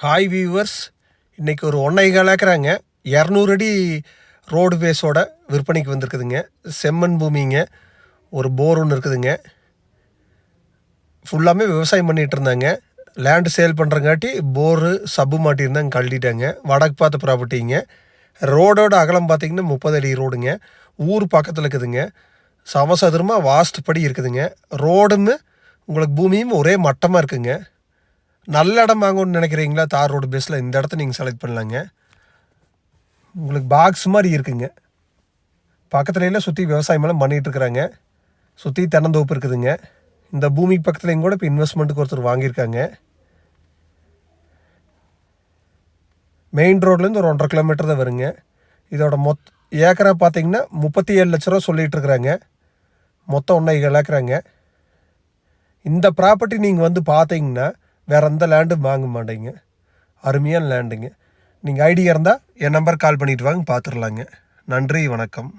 Hi viewers, இன்றைக்கி ஒரு 1.25 ஏக்கராங்க 200 அடி ரோடு பேஸோட விற்பனைக்கு வந்திருக்குதுங்க. செம்மண் பூமிங்க. ஒரு போர் ஒன்று இருக்குதுங்க. ஃபுல்லாமே விவசாயம் பண்ணிகிட்டு இருந்தாங்க. லேண்டு சேல் பண்ணுறங்காட்டி போரு சப்பு மாட்டியிருந்தாங்க, கழட்டிட்டாங்க. வடக்கு பார்த்த ப்ராப்பர்ட்டிங்க. ரோடோட அகலம் பார்த்திங்கன்னா 30 அடி ரோடுங்க. ஊர் பக்கத்தில் இருக்குதுங்க. சமசதுரமாக வாஸ்து படி இருக்குதுங்க. ரோடும் உங்களுக்கு பூமியும் ஒரே மட்டமாக இருக்குங்க. நல்ல இடம் வாங்கணும்னு நினைக்கிறீங்களா? தார் ரோடு பேஸில் இந்த இடத்த நீங்கள் செலக்ட் பண்ணலாங்க. உங்களுக்கு பாக்ஸ் மாதிரி இருக்குங்க. பக்கத்துலலாம் சுற்றி விவசாயமெல்லாம் பண்ணிகிட்ருக்குறாங்க. சுற்றி தென்னந்தோப்பு இருக்குதுங்க. இந்த பூமிக்கு பக்கத்துலேயும் கூட இப்போ இன்வெஸ்ட்மெண்ட்டுக்கு ஒருத்தர் வாங்கியிருக்காங்க. மெயின் ரோட்லேருந்து ஒரு 1.5 கிலோமீட்டர் தான் வருங்க. இதோட ஏக்கரா பார்த்தீங்கன்னா 37 லட்ச ரூபா சொல்லிகிட்ருக்குறாங்க. மொத்தம் 1.25 ஏக்கராங்க. இந்த ப்ராப்பர்ட்டி நீங்கள் வந்து பார்த்தீங்கன்னா வேறு எந்த லேண்டும் வாங்க மாட்டீங்க. அருமையான லேண்டுங்க. நீங்கள் ஐடியா இருந்தால் என் நம்பர் கால் பண்ணிவிட்டு வாங்க, பார்த்துடலாங்க. நன்றி, வணக்கம்.